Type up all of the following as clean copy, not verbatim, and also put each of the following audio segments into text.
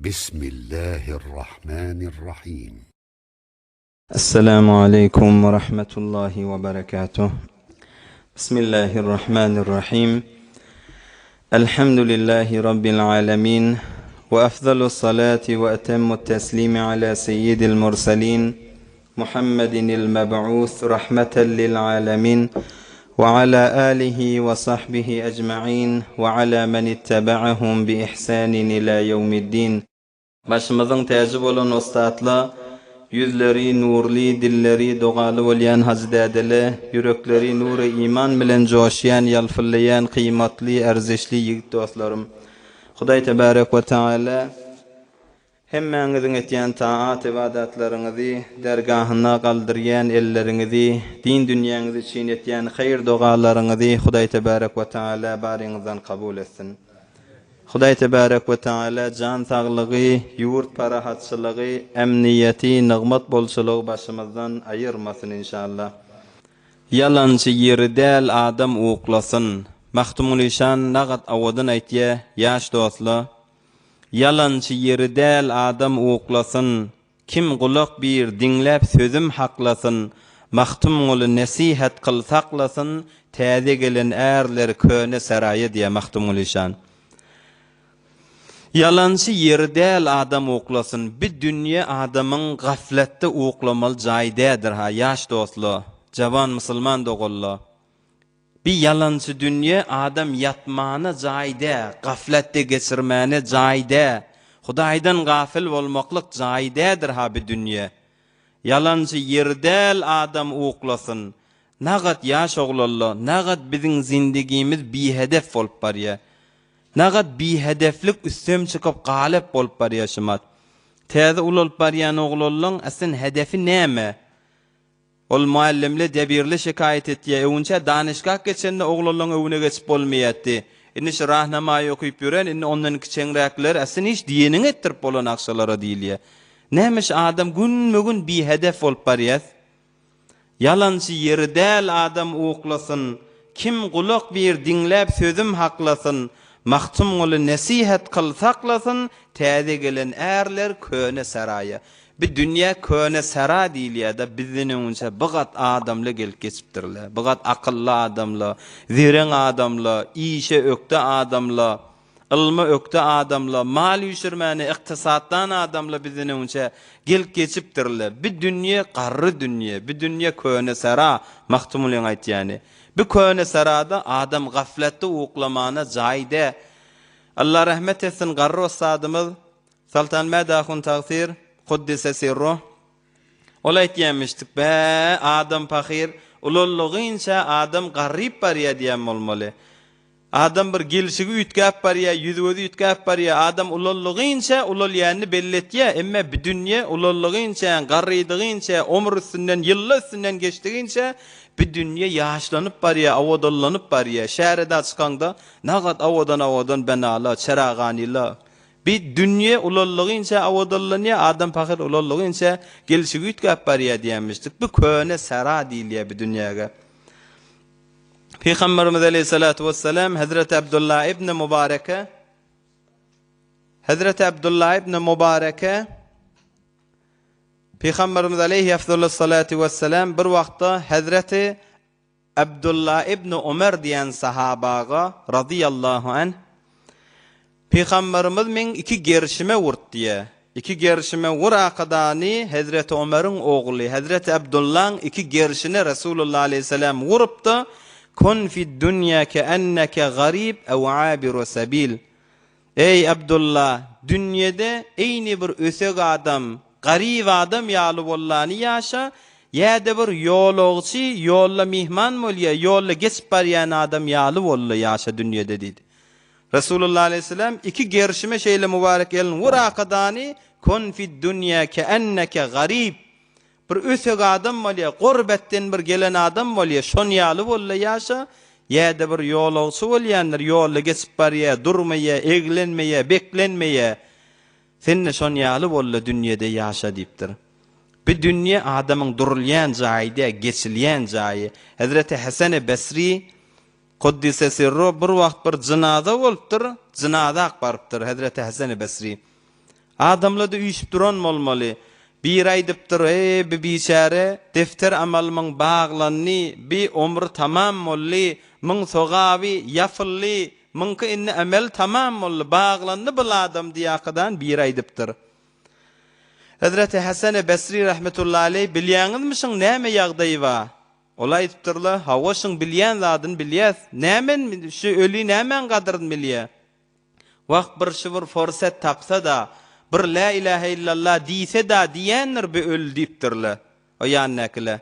بسم الله الرحمن الرحيم. السلام عليكم ورحمة الله وبركاته. بسم الله الرحمن الرحيم. الحمد لله رب العالمين، وأفضل الصلاة وأتم التسليم على سيد المرسلين محمد المبعوث رحمة للعالمين، وعلى آله وصحبه أجمعين، وعلى من اتبعهم بإحسان إلى يوم الدين. Başımızın tecrübe olan ustadla, yüzleri nurli, dilleri doğalı olayan hazredeli, yürekleri nuru iman bilen coşayan, yalfıllayan, kıymetli, erzişli yiğit dostlarım. Huday Tebarek ve Teala hemmenizin etyen taat ibadatlarınızı dergahına kaldıryan ellerinizi, din dünyanız için etyen hayır dualarınızı Huday Tebarek ve Teala barinizden kabul etsin. Huday Tebarek ve Teala can sağlığı, yurt parahatçılığı, emniyeti, nığmat bolçuluğu başımızdan ayırmasın inşallah. Yalancı yeri del adam uğuklasın. Mahtumul işan nağat avadın aytiye, yaş dostla. Yalancı yeri del adam uğuklasın. Kim kulak bir dinlep sözüm haklasın. Mahtumul nesihat kıl saklasın. Täze gelen erler köne sarayı diye mahtumul işan. Yalancı yerdel adam uğuklasın. Bir dünya adamın gaflette uğuklamalı caydedir ha, yaş dostlu, cavan musulman doğullu. Bir yalancı dünya adam yatmağına cayde, gaflette geçirmağına cayde, Hudaydan gafil olmaklık caydedir ha bir dünya. Yalancı yerdel adam uğuklasın. Nağat yaş oğlullu, nağat bizim zindigimiz bir hedef olup var ya. Nağat bir hedeflik üstüm çıkıp galip olup bar yaşamat. Täze ulup baryan oğlullun aslın hedefi näme? Ol muallimle debirli şikayet etdiye, öwünçe danışgah geçende oğlullun öwüne geçip bolmaýatdy. Inni şu rahnamayı okuyup ýören, inni ondan kiçenräkler aslın hiç diýenin ettirip bolan akşalara diýilýär. Nämiş adam gün bir hedef olup barýar? Yalancı yerdel adam uğuklasın. Kim kulak bir dinlep sözüm haklasın. Mahtum olu nesihat kıl saklasın, täze gelen erler köne saraya. Bir dünya köne sara diýilýär da bizden öňçe bigat adamla gelip geçipdirler. Bigat akıllı adamla, ziren adamla, işe ökde adamla, ilmi ökde adamla, mal ýüşürmäni iktisatdan adamla bizden öňçe gelip geçipdirler. Bir dünya garry dünya, bir dünya köne sara, mahtumulyn aýtýany. Bu köne sarada adam gaflette uğuklamana cayde. Allah rahmet etsin garry ustadymyz Sultan Medahun Tağsir Kuddise sirruh. Ola aýtýanmışdyk, be adam fakir, ulullugyňça adam garryp barýa diýen bolmaly. Adam bir gelişigi ütgäp barýa, ýüzüňi ütgäp barýa, adam ulullugyňça ululýany belletýär, emma bu dünýä ulullugyňça, garrydygyňça, ömür üstünden, ýyllar üstünden geçdigiňçe bir dünya yaşlanıp barya, avadallanıp barya. Şäherde çykanda nağat avadan benala, çeraganila. Bir dünya ulallygyňça avadallanýar, adam fakir ulallygyňça gelişigi ütgäp barya diýenmişdik. Bu köne sara diýilýär bu dünýäge. Peygamberimiz Aleyhissalatu vesselam Hazreti Abdullah ibn Mubareke Peygamberimiz aleyhi afdolus salatu vesselam bir wagtda Hazreti Abdullah ibn Umar diýen sahabaga radiyallahu anh Peygamberimiz men iki gerşime wurtdy. İki gerşime wuraqadany Hazreti Umar'ın oğlu Hazreti Abdullah'ın iki gerşine Resulullah aleyhisselam wurupdy. Kun fid dunya keanneke garib ew abiru sabil. Ey Abdullah, dünyede eyni bir ösek adam, garib adam ýaly bollany ýaşa, ýa-da bir ýolagçy, ýolda mihman bolýa, ýolda geçip barýan adam ýaly bolla ýaşa dünýede diýdi. Resulullah aleyhisselam iki gerşime şeýle mübarek elin wuraqadany kun fid dunya keanneke garib. Bir ösek adam bolýa, gurbetden bir gelen adam bolýa, şon ýaly bolla ýaşa, ýa-da bir ýolagçy bolýandyr, ýolda geçip barýa, durmaýa, eglenmeýe, beklenmeýe. Senne şon ýaly bolla dünýede ýaşa diýipdir. Bir dünýä adamyň durulýan jaýda, geçilýän jaýy. Hazreti Hasan-ı Basri Kuddise sirruh bir wagt bir cenaza bolupdyr, cenaza akbarypdyr Hazreti Hasan-ı Basri. Adamla da üýşüp duran bolmaly. Bir aýdypdyr, bir biçare defter amalymyň baglanny, bir ömür tamam molly, myň sogaby ýafylly, myňky inni amel tamam molly, baglandy bu adam diýakadan bir aýdypdyr. Hazreti Hasan Basri rahmetullahi aleyh bilýäňizmiň näme ýagdaýy bar? Ola aýdypdyrlar, hawa şuň bilýän zadyny bilýäs. Nämen şu öli nämen gadryny bilýär? Wagt bir şuwur forsat tapsa da, bir la ilahe illallah diýse da diýenler bir öl diýipdirler. O ýanykla.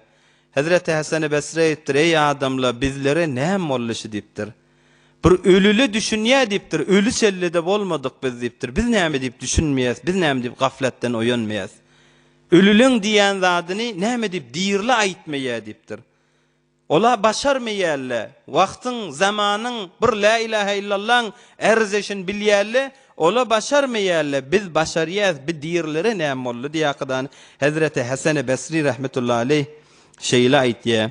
Hazreti Hasan Basri aýtdyr, ey adamlar, bizlere näme mollaşy diýipdir. Bir ölüli düşünýä diýipdir, ölü sellede bolmadyk biz diýipdir. Biz näme diýip düşünmeýäs, biz näme diýip gaflatdan oýanmaýas. Ölüliň diýen zadyny näme diýip diýirli aýtmaýar diýipdir. Ola başarmaýarlar. Wagtyň, zamanyň bir la ilahe illallah erzeşin bilýärler, ola başarmaýarlar. Biz başarýas, biz diýirlere näme boldy diýakadan Hazreti Hasan Basri rahmetullahi aleyh şeýle aýtýar.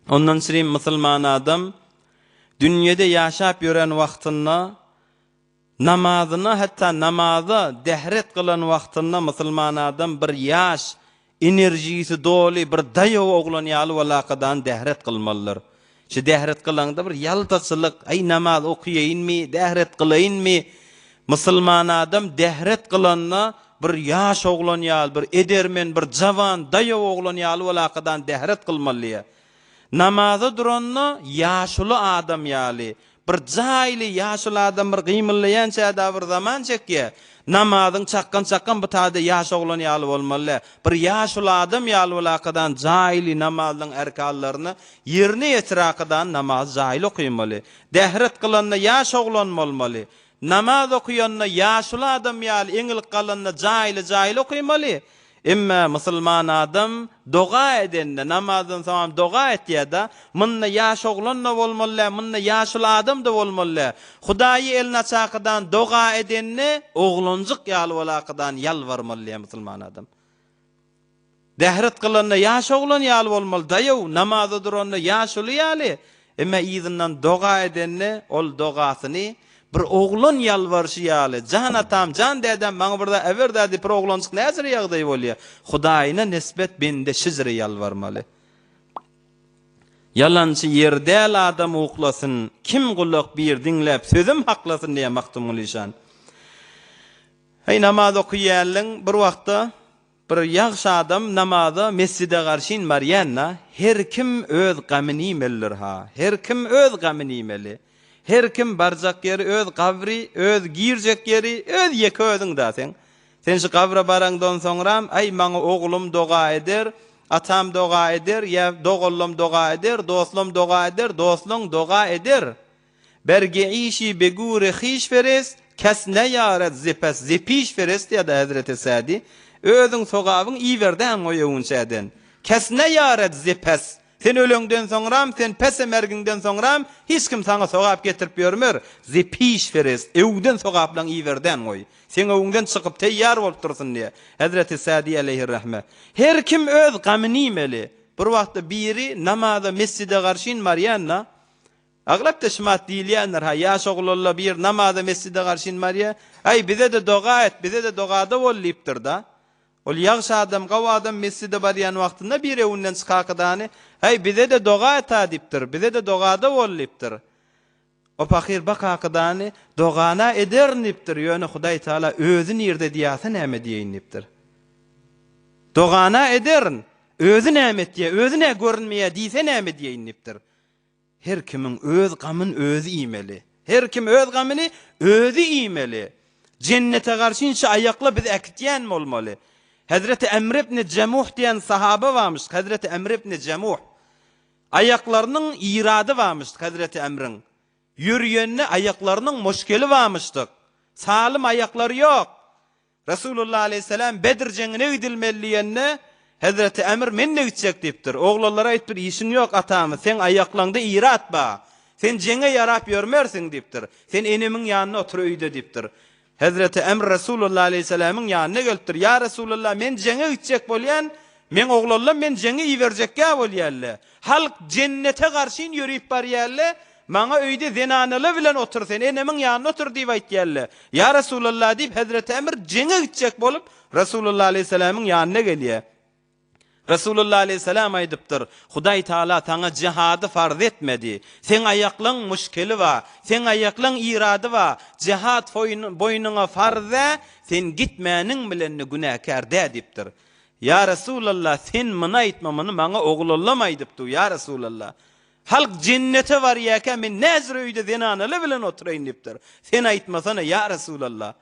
Ondan sonra musulman adam dünyada ýaşap ýören wagtynda namazyna, hatda namaza dehret kılan wagtynda musulman adam bir ýaş enerjisi doli bir daýaw oglan ýaly walakadan dehret kılmalylar. Şu dehret kılanda bir ýaltaçylyk, ay namaz okuýaýynmy, dehret kılaýynmy? Musulman adam dehret kılanna bir ýaş oglan ýaly, bir edermen, bir jawan daýaw oglan ýaly walakadan dehret kılmaly. Namaza duranna ýaşly adam ýaly, bir jaýly ýaşly adam bir gymylýança da bir zaman çekýär. Namazyň çakkan bu taýda ýaş oglan ýaly bolmaly. Bir ýaşly adam ýaly bolakadan jaýly namazyň erkanlaryny ýerine ýetirakadan namaz jaýly okuymaly. Dehret kılanna ýaş oglan bolmaly. Namaz okuyanna ýaşly adam ýaly eňilik galanna jaýly okuymaly. Emma musulman adam doga edende, namazdan sonra doga etýär-de, munna ýaş oglanna bolmaly, munna ýaşly adam da bolmaly. Hudaýy elne çakydan doga edenne oglanjyk ýaly bolakadan ýalvarmaly musulman adam. Dehret kılanna ýaş oglan ýaly bolmaly, daýaw namazda duranna ýaşly ýaly. Emma ýyzyndan doga edenne ol dogasyny bir oglan ýalvarşy ýaly. Jan atam, jan dedem, maňa birde eberdi bir oglançyk näzir ýagdaý bolýar. Hudaýyna nisbet bende şizri ýalvarmaly. Yalançy ýerdäl adam oklasyn, kim gulak bir dinläp sözüm haklasyn diýe maktumul işan. Hey namaz okuýarlyň bir wagtda bir ýagşy adam namaza mescide garşyn barýanna, her kim öz gamyny meller ha. Her kim öz gamyny meli. Her kim barjak ýeri öz gabry, öz girjek ýeri, öz ýeke özüň da sen. Sen şu gabra barangdan soňram, ay maňa oglum doga eder, atam doga eder, ýa dogollum doga eder, dostlum doga eder, dostluň doga eder. Berge işi begure hiç feres, kes ne yaret zepes, zepiş feres diýär Hazreti Sadi. Özüň sogabyň iwerden goýuňçadan. Kes ne yaret zepes. Sen ölüňden soňram, sen pes emergiňden soňram, hiç kim saňa sogap getirip ýörmer. Zepiş feres, öwden sogaplan iwerden goý. Sen öwüňden çykyp teýýar bolup dursun diýe. Hazreti Sadi aleyhi rahme. Her kim öz gamyny meli. Bir wagtda biri namaza mescide garşyn marýanna, aglapda şemat diýilýänler, ha ýaş oglalla bir namaza mescide garşyn marýa, ay bize de doga et, bize de dogada bolýypdyr da. Ol ýagşy adam, gawa adam mescide barýan wagtynda bir ewünden çykakydany, hey bize de doga et diýipdir, bize de dogada bolýypdyr. O pakir bakakydany dogana edernipdir, ýöne Hudaý Taala özüni ýerde diýäse näme diýenipdir. Dogana edern, özü näme diýe, özüne görünmeýe diýse näme diýenipdir. Her kimin öz gamyn özü iýmeli. Her kim öz gamyny özü iýmeli. Cennete garşynça aýakla biz äkitýän bolmaly. Hazreti Emr ibn Cemuh diýen sahaba varmış. Hazreti Emr ibn Cemuh. Ayaklarının iradi varmış Hazreti Emr'in. Yürüyenine ayaklarının muşkeli varmıştık. Salim ayakları yok. Resulullah aleyhisselam Bedir jengine gidilmeliyenine Hazreti Emr menne gidecek deyiptir. Oğullara ait bir işin yok atamı. Sen ayaklarında irat ba. Sen jenge yarap yörmersin deyiptir. Sen enemin yanına otur öyde deyiptir. Hazreti Emr Resulullah aleyhisselam'ın yanına gelipdir. Ya Resulullah men jenge gidecek bolýan, men oğullar men jenge iwerjek ya bolýarlar. Halk cennete garşyn ýörüp barýarlar. maňa öýde zenanaly bilen otursan, enemiň ýanyna otur diýip aýtýarlar. Ya Rasulullah diýip Hazreti Emir jeňe gitjek bolup Rasulullah aleyhisselam'ın ýanyna gelýär. Rasulullah aleyhisselam aýdypdyr, Hudaý Taala taňa jihady farz etmedi. Sen aýaklaň müşkeli wa, sen aýaklaň irady wa, jihad boynuňa farz, sen gitmäniň bilen günäkär diýipdir. Ya Rasulullah, sen mına aýtmamyny maňa oglullamay diýipdi. Ya Rasulullah, halk cennete var ýa-ki men näzir öýde zenanaly bilen oturaýyn diýipdir. Sen aýtmasana ya Rasulullah.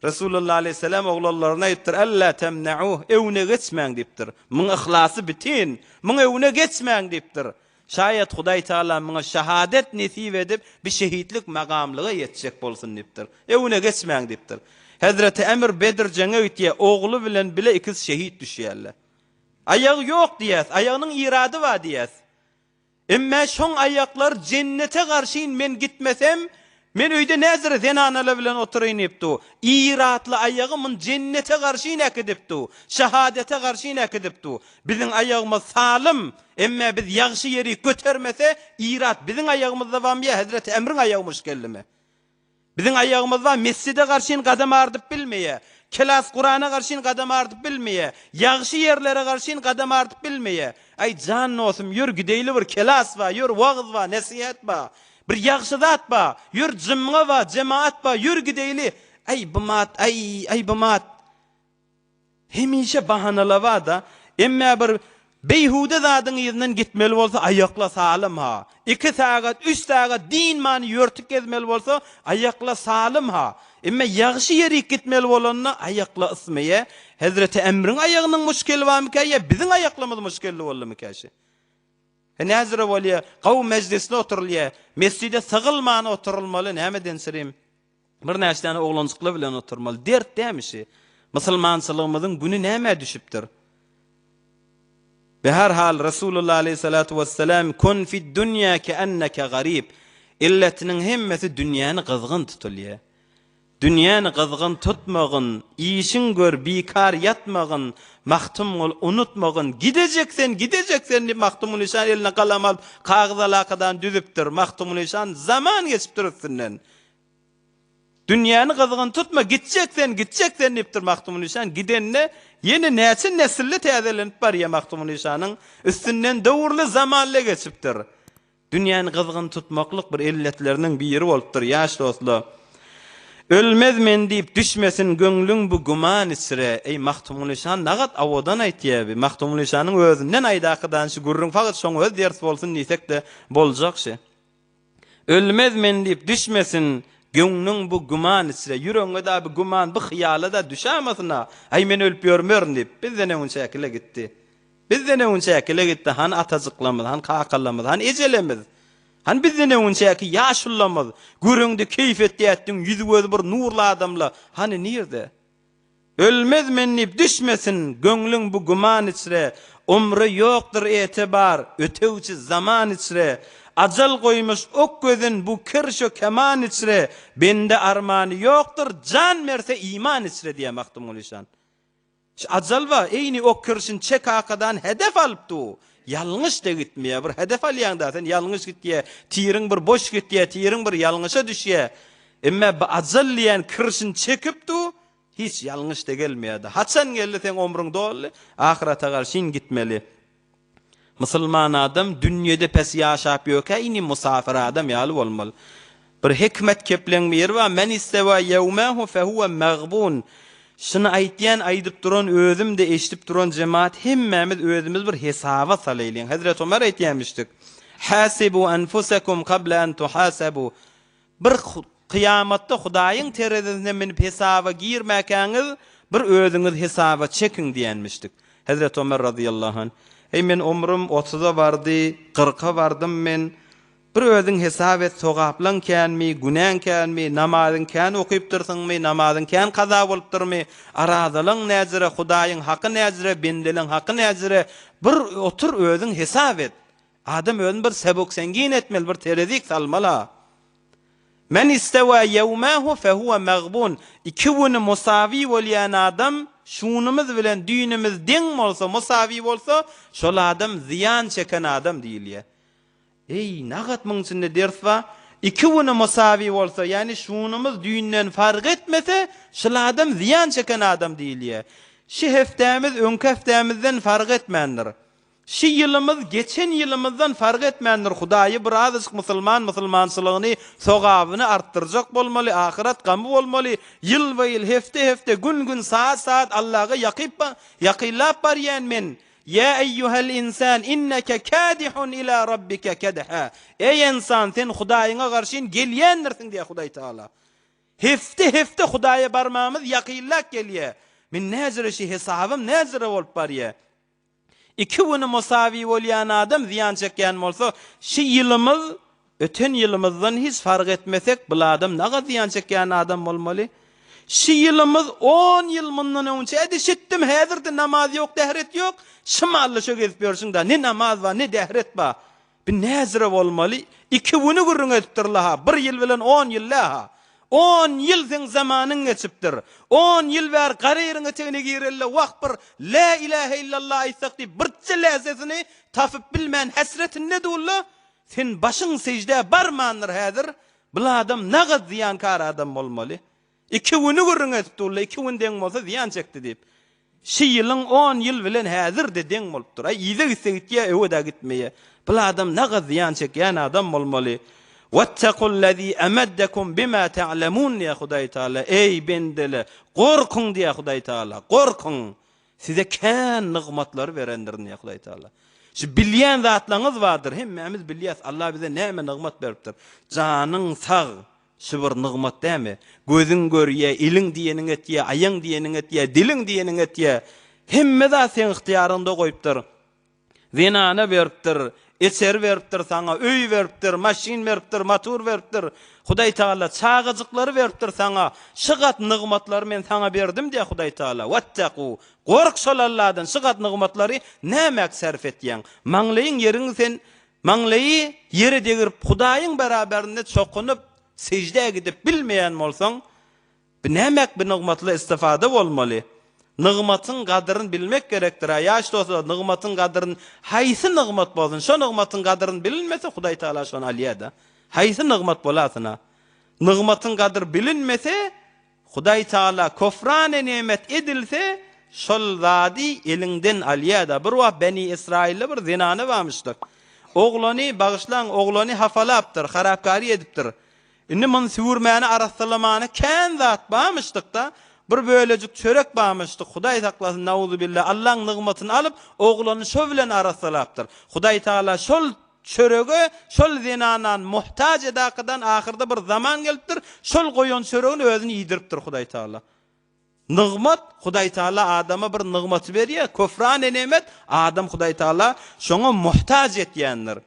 Rasulullah aleyhisselam oğullarına aýtdyr, "Alla temna'uh, evne geçmäň" diýipdir. Muň ihlasy bitin, muň evne geçmäň diýipdir. Şayet Hudaý Taala muňa şahadet nesip edip bir şehitlik magamlyga ýetjek bolsun diýipdir. Evne geçmäň diýipdir. Hazreti Emir Bedir jeňe öýtýär, oğlu bilen bile ikiz şehit düşýärler. Aýagy ýok diýär, aýagynyň irady wa diýär. Emma şoň aýaklar cennete garşyn men gitmesem, men öýde näzir zenanaly bilen oturaýyn diýipdi. İratly aýagymyň cennete garşyn ekidipdi, şahadete garşyn ekidipdi. Biziň aýagymyz salim, emma biz ýagşy ýeri götermese, irat biziň aýagymyzda barmy, Hazreti Emriň aýagy müşkellimi? Biziň aýagymyzda mescide garşyn gadam ardyp bilmeýär, kelas Qur'ana garşyn gadam ardyp bilmeýär, ýagşy ýerlere garşyn gadam ardyp bilmeýär. Ay jan nosum, ýür gideýli bir kelas wa, ýür wagz wa, nasihat wa. Bir ýagşy zat ba, ýür jymga ba, jemaat ba, ýür gideýli. Ay bumat, ay bumat. Hemişe bahanalava da, emma bir beyhude zadyň ýerine gitmeli bolsa aýakla salim ha. 2 saat, 3 saat din many ýörtük gezmeli bolsa aýakla salim ha. Emma ýagşy ýeri gitmeli bolanyna aýakla ismeýe. Hazreti Emriň aýagynyň müşkeli barmy-ki, ýa biziň aýaklamyz müşkelli bolmaly-ki? Näzire bolýar, gawum meclisine oturulýar, mescide sygylmany oturulmaly, näme densirim? Bir näçe oglançykly bilen oturmaly. Dert dämişi. Musulmançylygymyzyň güni näme düşüpdir? Be her hal Rasulullah aleyhissalatu vesselam kun fid dunya keannaka garib. Illetiniň hemmesi dünýäni gyzgyn tutulýar. Dünýäni gyzgyn tutmagyn, işin gör, bikar yatmagyn, mahtum ol, unutmagyn, gidejeksen diýip Mahtumul Işan eline kalam alıp kağız alakadan düzüpdir. Mahtumul Işan zaman geçipdir üstünden. Dünýäni gyzgyn tutma, gitjeksen diýipdir Mahtumul Işan. Gidenne yeni näçe nesilli täzelenip barýar Mahtumul Işanyň üstünden döwürli zamanla geçipdir. Dünýäni gyzgyn tutmaklyk bir illetlerinden biri bolupdyr, ýaş dostlar. Ölmezmen diýip düşmesin göňlüň bu guman içre. Ey Mahtumul Işan nagat awodan aýtýar. Mahtumul Işanyň özünden aýdakydan şu gurrun faqat şoň öz ders bolsun diýsek de boljakşy. Ölmezmen diýip düşmesin göňlüň bu guman içre. Ýüregiňe da bir guman, bu hyýala da düşämesin. Ay men ölüp ýörmerin diýip bizden öň şekile gitdi. Bizden öň şekile gitdi. Han atazyklamyz, han kakallamazy, han ejelemiz. Han bizden öňçäki ýaşullamaz, görüňde keýfet diýetdiň ýüzi gözi bir nurly adamla, hani nirde? Ölmezmen diýip düşmesin göňlüň bu guman içre, umry ýokdur etibar, ötewçi zaman içre, ajal goýmuş ok gözün bu kirşo keman içre, bende armany ýokdur, can merse iman içre diýe Mahtumul Işan. Ajal wa eýni ok kirşin çek akadan hedef alypdy. Yalňyş da gitmeýär, bir hedef alýanda sen yalňyş gitýär, tiriň bir boş gitýär, tiriň bir yalňyşa düşýär. Emma bu azalliýan kirşin çekipdi, hiç yalňyş da gelmeýärdi. Haçan geldi sen ömrüň dolly, ahirete garşyn gitmeli. Musulman adam dünýede pes ýaşap ýöke, ini musafir adam ýaly bolmaly. Bir hikmet kepleň bir we men istewa yawmahu fa huwa maghbun. Şunu aýtýan aýdyp duran özüm de eşitip duran jemaat hemmemiz özümüz bir hesaba salaýlyň. Hazrat Ömer aýtýanmışdyk. Hasibu anfusakum qabla an tuhasabu. Bir kıyamatda Hudaýyň terezesine minip hesaba girmäkäňiz bir özüňiz hesaba çekin diýenmişdik. Hazrat Ömer radıyallahu anh. Ey men ömrüm 30'a bardy, 40'a bardym men. Bir özüň hesap et, sogaplan känmi, günän känmi, namazyň kän okyp dursyňmy, namazyň kän kaza bolup durmy, aradalyň näzire, Hudaýyň haky näzire, bendeliň haky näzire, bir otur özüň hesap et. Adam özüň bir sebok sengin etmeli, bir terezik salmala. Men istewa yawmahu fa huwa maghbun. İki güni musawi bolýan adam, şunumuz bilen düýnimiz deň bolsa, musawi bolsa, şol adam ziyan çeken adam diýilýär. Ey nagat mıň içinde ders var. İki wuna musawi bolsa, yani şunumuz düýünden fark etmese, şol adam ziyan çeken adam diýil ýa. Şu heftemiz öňki heftemizden fark etmendir. Şu ýylymyz geçen ýylymyzdan fark etmendir. Hudaýy birazcık musulmançylygyny, sogabyny artdyrjak bolmaly, ahiret gamy bolmaly. Ýyl we ýyl, hefte gün saat Allah'a ýakynlap barýan men. Ya eyyuhel insan inneke kadihun ila rabbike kedha. Ey insan, sen Hudaýyňa garşy gelýändirsiň diýe Hudaý Taala. Hefte Hudaýa barmamyz ýakynlap gelýär. Men näzire şi hesabym näzire bolup barýar. İki wuna musawi bolýan adam ziyan çekýän bolsa, şu ýylymyz öten ýylymyzdan hiç fark etmesek, bu adam naga ziyan çekýän adam bolmaly? Şu ýylymyz 10 ýyl mundan öňçe edişitdim, häzirde namaz ýok, dehret ýok. Şymally şo gezip ýörsiň da, ne namaz bar, ne dehret bar. Bir näzire bolmaly? İki wuna gurrun etdirler, 1 ýyl bilen 10 ýyl la. 10 ýyl sen zamanyň geçipdir. 10 ýyl ber garyryňa tegine girelle wagt bir la ilahe illallah aýtsak diýip birçe lezzetini tapyp bilmän hasretini dulla. Sen başyň secde barmandyr häzir. Bu adam naga ziyankar adam bolmaly. İki wuni gurrun etdirler, iki win deň bolsa ziyan çekdi diýip. Şu ýylyň 10 ýyl bilen häzir de deň bolupdyr. Ýyzy gitse öwede gitmeýe. Bu adam naga ziyan çekýän adam bolmaly. Vettekullezî emeddekum bima ta'lemun ya Hudaý Taala. Ey bendele, gorkun diye Hudaý Taala. Gorkun. Size kän nigmatlar berendir ya Hudaý Taala. Şu bilýän zatlaryňyz bardyr. Hemmemiz bilýäs. Allah bize näme nigmat beripdir. Janyň sag, şu bir nigmat dämi? Gözüň görýär, iliň diýeniň etýär, aýaň diýeniň etýär, diliň diýeniň etýär. Hemme zat sen ihtiýarynda goýupdyr. Zinana beripdir. Eser veripdir sana, öý veripdir, maşin veripdir, motor veripdir. Hudaý Taala çağıjyklary veripdir sana. Şygat nigmatlary men sana berdim diýe Hudaý Taala. Wattaqu. Gork şol Allahdan şygat nigmatlary nämek sarf etýäň. Maňlaýyň ýeriň sen maňlaýy ýere degirip Hudaýyň beraberinde çokunup secde gidip bilmeýän bolsaň, nämek bir nigmatly istifada bolmaly. Nigmatyň gadryny bilmek gerekdir. Ýaş dosta, nigmatyň gadryny haýsy nigmat bolsun, şo nigmatyň gadryny bilinmese Hudaý Taala şonu alýada. Haýsy nigmat bolasyna? Nigmatyň gadry bilinmese Hudaý Taala kofrane nimet edilse şol zady elinden alýada. Bir wagt Beni Israilde bir zinany barmyşdyk. Oglany bagyşlan, oglany hafalapdyr, harapkary edipdir. Indi men süwürmäni araslamany kän zat barmyşdyk da bir böylecik çörek barmyşdyk. Hudaý saklasyn, nauzu billah. Allah'ın nigmatyny alyp oglany şo bilen arasalapdyr. Hudaý Taala şol çörege, şol zinanan muhtaç edakadan ahirde bir zaman gelipdir. Şol goýan çöregini özüni ýidiripdir Hudaý Taala. Nigmat, Hudaý Taala adama bir nigmat berýär. Köfran nemet, adam Hudaý Taala şoňa muhtaç etýändir.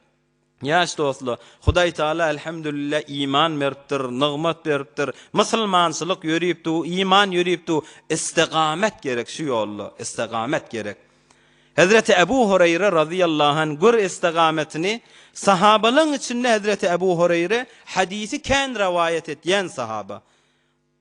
Ýaş dostlar, Hudaý Taala elhamdülillah iman beripdir, nigmat beripdir. Musulmançylyk ýörüpdi, iman ýörüpdi. İstiqamet gerek şu ýolda, istiqamet gerek. Hazreti Ebu Hureyre radıyallahu anh gör istiqametini sahabalyň içinde Hazreti Ebu Hureyre hadisi kän rivayet etýän sahaba.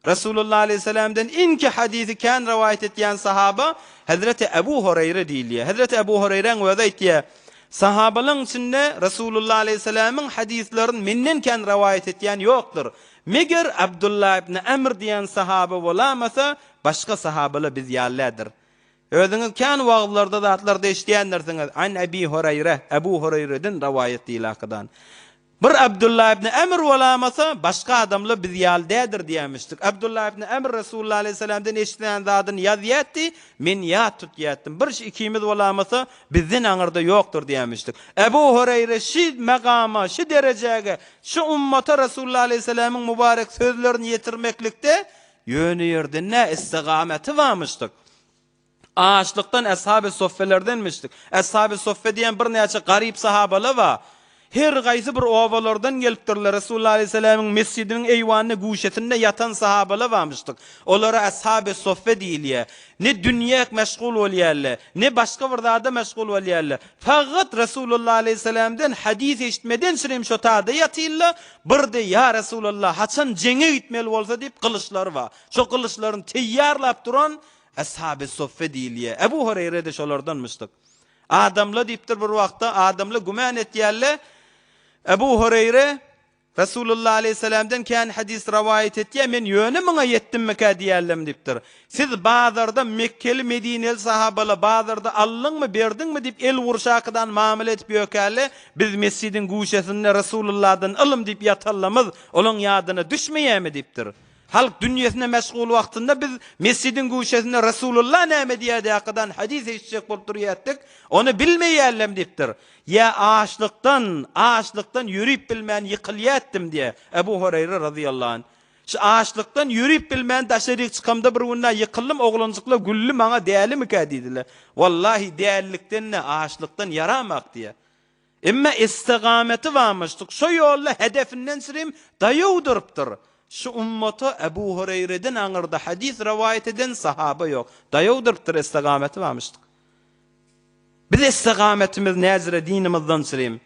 Resulullah aleyhisselam'dan inki hadisi kän rivayet etýän sahaba Hazreti Ebu Hureyre diýilýär. Hazreti Ebu Hureyreň wada aýtýar, sahabalyň içinde Resulullah aleyhisselam'ın hadislerini menden kän rivayet etýän ýokdur. Meger Abdullah ibn Amr diýen sahaba bolamasa başga sahabalar biz ýalladyr. Özüňiz kän wagtlarda zatlarda eşdiýändirsiňiz. An Abi Hureyre, Ebu Hureyre'den rivayet diýilýär. Bir Abdullah ibn Amr bolamasa başga adamlar biz ýaldadyr diýmişdik. Abdullah ibn Amr Resulullah aleyhisselam'dan eşdiýän zadyny ýazýatdy, men ýat tutýatdym. Bir ikimiz bolamasa bizden aňyrda ýokdur diýmişdik. Ebu Hureyre şu makama, şu derejege, şu ummata Resulullah aleyhisselam'ın mübarek sözlerini ýetirmeklikde ýönüýärdi, ne istigameti barmyşdyk. Ağaçlıktan Ashab-ı Soffelerdenmişdik. Ashab-ı Soffe diýen bir näçe garyp sahabalar bar. Her gaýsy bir owalardan gelipdirler. Resulullah aleyhisselam'ın mescidiniň eýwanyny guşetinde yatan sahabalar barmyşdyk. Olara Ashab-ı Soffe diýilýär. Ne dünýäk meşgul bolýarlar, ne başga bir zada meşgul bolýarlar. Faqat Resulullah aleyhisselam'dan hadis eşitmeden sürem şo taýda ýatýarlar. Bir de ya Resulullah haçan jeňe gitmeli bolsa diýip kılıçlary bar. Şo kılıçlaryny teýýarlap duran Ashab-ı Soffe diýilýär. Ebu Hureyre de şolardanmışdyk. Adamla diýipdir bir wagtda, adamla güman etýärler. Ebu Hureyre Resulullah aleyhisselam'dan kan hadis rivayet etdi. Men yönü mına yettim mi ka diýerlem dipdir. Siz bazarda Mekkeli Medineli sahabalar bazarda allın mı berdin mi dip el vurşakdan muamele etip ýökäli. Biz mescidin guşesinde Resulullah'dan ilm dip yatallamız olan ýadyna düşmeýärmi dipdir. Halk dünyasına meşgul wagtynda biz mescidin guşesinde Resulullah näme diýýärdiňden hadis eşitjek bolup durýardyk. Onu bilmeýärlem dipdir. Ya ağaçlıktan yürüyüp bilmän yıkılýatdym diye Ebu Hureyre radıyallahu anh. Şu ağaçlıktan yürüyüp bilmän daşaryk çıkamda bir günde yıkıllym oglunjukla güllü maňa dälimmi ka diýdiler. Wallahi dälilikden ne ağaçlıktan yaramak diye. Emma istigameti warmyşdyk. Şu ýolda hedefinden sirim daýaw durupdyr. Şu ummata Ebu Hureyre'den aňyrda hadis rivayet eden sahaba ýok. Daýaw durupdyr, istigameti warmyşdyk. Biz istigametimiz näzire dinimizden sirim.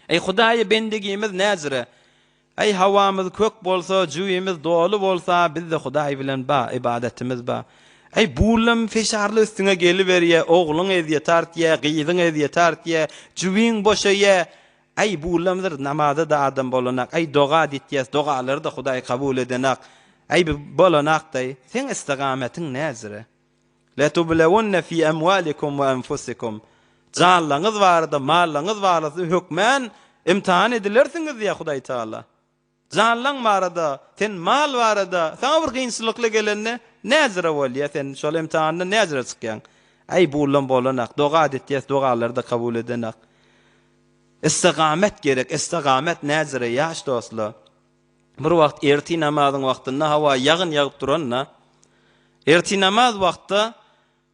Ey Hudaýa bendegimiz näzire. Ey hawamyz kök bolsa, jüýimiz dolu bolsa, biz de Hudaý bilen ba ibadetimiz ba. Ey bulam feşarly üstüne geliberýär, ogluň edýär tartýar, gyýdyň edýär tartýar, jüýiň boşaýar. Ey bulamdyr namazda da adam bolanak. Ey doga ditýäs, dogalary da Hudaý kabul edenak. Ey bolanakday, sen istigametin näzire? La tublawunna fi amwalikum wa anfusikum. Canlaňyz barada, mallaňyz barada hökmen imtihan edilersiňiz diýär Hudaý Taala. Canlaň barada, sen mal barada, sana bir gynçylykla gelende näzire bolýar, sen şol imtihanyny näzire çykýan. Ey bulan bolanak, doga edýäs, dogalary da kabul edenak. Istigamet gerek, istigamet näzire ýaş dostlar. Bir wagt erti namazyň wagtynda hawa ýagyn ýagyp duranna. Erti namaz wagtda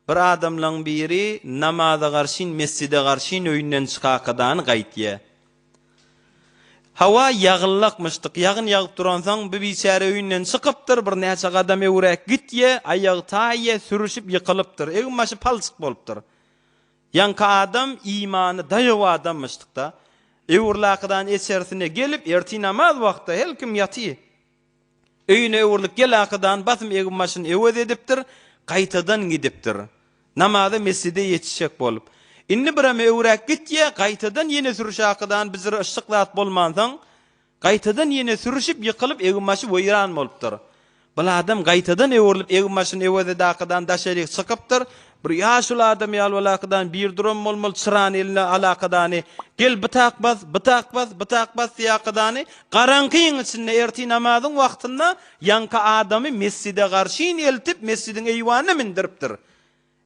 bir adamlaň biri namaza garşyn mescide garşyn öýünden çykakadan gaýtdy. Hawa ýagylykmyşdyk, ýagyn ýagyp duransaň bir biçare öýünden çykypdyr, bir näçe gadam öwrek gitýe, aýagy taýýe sürüşip ýykylypdyr, egmaşy palçyk bolupdyr. Ýanka adam imany daýaw adammyşdyk da, öwrlakdan eçersine gelip erti namaz wagtda helkim ýaty. Öýüne öwrlik gelakadan basym egmaşyny ewed edipdir, gaýtadan gidipdir. Namaza mescide yetişecek bolup. Inni birame öwrek gitýe, gaýtadan ýene sürüşakadan bizir ışıklat bolmansaň, gaýtadan ýene sürüşip ýykylyp egmaşy weýran bolupdyr. Bu adam gaýtadan öwrülip egmaşyny ewed edakadan daşaryk çykypdyr. Bir ýaşul adam ýalwalakadan bir durum bolmaly çyran eline alakadany gel bytak bas ýakadany garankyň içinde erti namazyň wagtynda ýanka adamy mescide garşyn eltip mescidin eýwanyna mindiripdir.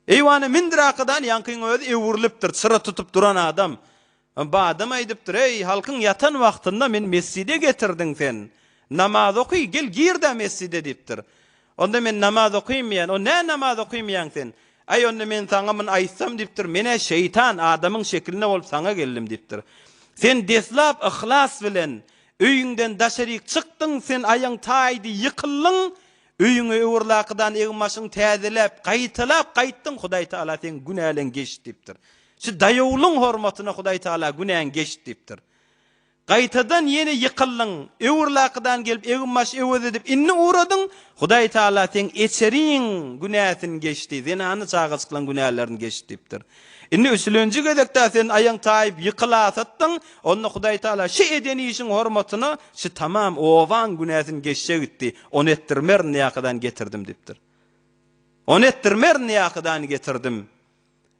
Eýwany mindirakadan ýankyň özi ewrilipdir, çyra tutup duran adam. Bu adam aýdypdyr, ey halkyň yatan wagtynda men mescide getirdiň sen. Namaz oky, gel girde mescide dipdir. Onda men namaz okuymayan, o ne namaz okuymayan sen? Ay onda men sana men aýtsam dipdir, mene şeytan adamyň şekline bolup sana geldim dipdir. Sen deslap ihlas bilen öýüňden daşaryk çykdyň, sen aýaň taýdy, ýykyldyň, öýüňe öwrlakdan egmaşyň täzelep, gaýtdyň, Hudaý Taala sen günälen geçdi dipdir. Şu daýawlyň hormatyna Hudaý Taala günäň geçdi dipdir. Gaýtadan ýene ýykyldyň, öwrlakdan gelip egmaş ewed edip inni uradyň, Hudaý Taala sen eçeriň günäsini geçdi, zenany çağıçylan günälerini geçdi dipdir. Inni üslenji gedekde sen aýaň taýyp ýykylasatdyň, onu Hudaý Taala şu edeni işin hormatyny şu tamam owan günäsini geçse gitdi. Onu etdirmer niýakydan getirdim dipdir. Onu etdirmer niýakydan getirdim.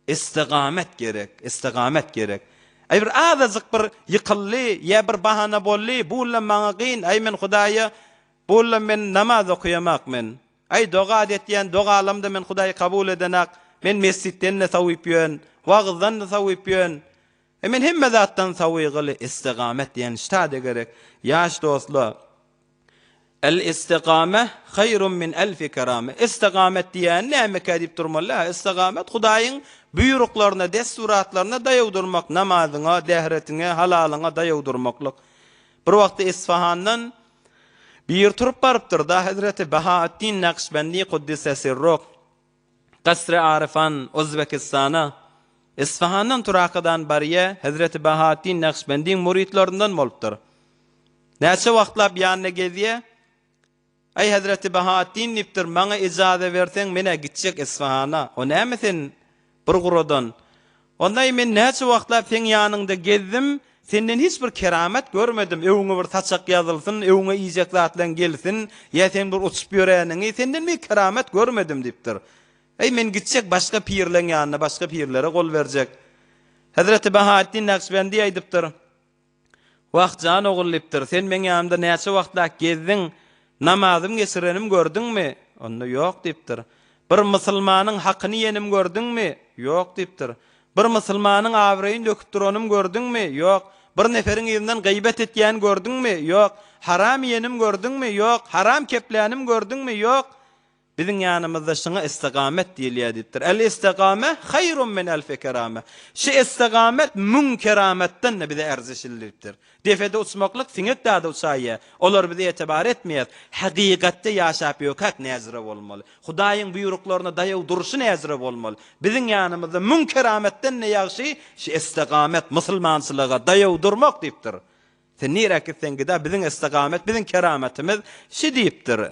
Istigamet gerek. Ay bir azazyk bir ýykylly, ýa bir bahana bolly, bulan maňa gyn, ay men Hudaýa, bulan men namaz okuyamak men. Ay doga edýän dogalamda men Hudaýy kabul edenak, men mescitden ne sawyp ýön, wagzdan ne sawyp ýön. Men hemme zatdan sawygyly istigamet diýen şeýle gerek. Ýaş dostlar, el-istiqame hayrun min elfi kerame. Istigamet diýen näme kadip durmaly? Istigamet Hudaýyň buyruklarına, desturatlarına dayaw durmak, namazyňa, dähretiňe, halalyňa dayaw durmaklyk. Bir wagtda Isfahandan bir turup barypdyr da Hazreti Bahaüddin Naqşbendi Kuddise sirruh Qasr-ı Arifan Özbekistana Isfahandan turakadan bariye Hazreti Bahaüddin Naqşbendiň muridlerinden bolupdyr. Näçe wagtlap ýanyna gezýär? Ay Hazreti Bahaüddin nipdir, maňa ijaza berseň mene gitjek Isfahana. O näme sen bir guradan? Onday men näçe wagtlap sen ýanyňda gezdim, Senden hiç bir keramet görmedim. Öwüňe bir taçak ýazylsyn, öwüňe ýyjak zatlan gelsin, ýa sen bir uçup ýöräniňi senden bir keramet görmedim diýipdir. Ey men gitsek başga pirleň ýanyna, başga pirlere gol berjek. Hazreti Bahaettin Nakşibendi aýdypdyr. Wagtjan ogulypdyr. Sen men ýanymda näçe wagtla gezdiň, namazym geçirenim gördüňmi? Onda ýok diýipdir. Bir musulmanyň hakyny ýenim gördüňmi? Ýok diýipdir. Bir musulmanyň awraýyn döküp duranymy gördüňmi? Ýok. Bir neferiň ýerinden gıybet etýän gördüňmi? Ýok. Haram ýenim gördüňmi? Ýok. Haram keplänim gördüňmi? Ýok. Biziň ýanymyzda şuňa istigamet diýilýärdir. El-istiqame hayrun min elfi kerame. Şu istigamet mun kerametden bize erzişildirdir. Defede uçmaklyk siňek dada uçaýa. Olar bize etibar etmeýär. Haqiqatda ýaşap ýokak näzire bolmaly. Hudaýyň buýruklaryna daýaw duruşy näzire bolmaly. Biziň ýanymyzda mun kerametden ne ýagşy? Şu istigamet musulmançylyga daýaw durmak diýipdir. Sen nirek etsen gida biziň istigamet, biziň kerametimiz şu diýipdir.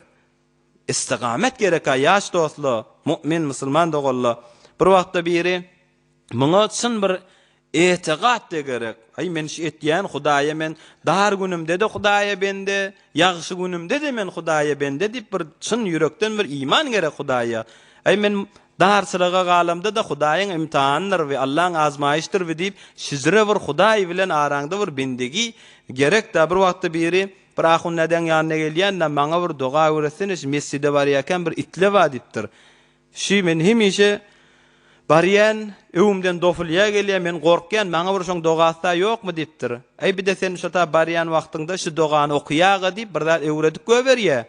İstigamet gereka ýaş dostlar, mümin musulman dogalla. Bir wagtda biri muňa çyn bir etiqat de gerek. Ay men şu etýän Hudaýa men dar günümde de Hudaýa bende, ýagşy günümde de men Hudaýa bende diýip bir çyn ýürekden bir iman gerek Hudaýa. Ay men dar sıraga galamda da Hudaýyň imtihanlar we Allahyň azmaýyşdyr we diýip şizre bir Hudaý bilen araňda bir bendigi gerek da bir wagtda biri bir ahun neden ýanyna gelýän-de maňa bir doga öwresiniz mescide barýarken bir itle wadiýipdir. Şi men hemişe barýan öwümden dofulýa gelýär, men gorkýan, maňa bir şoň dogasy ýokmy diýipdir. Ey bir de sen şota barýan wagtyňda şu dogany okuýaga diýip bir zat öwredip göberýär.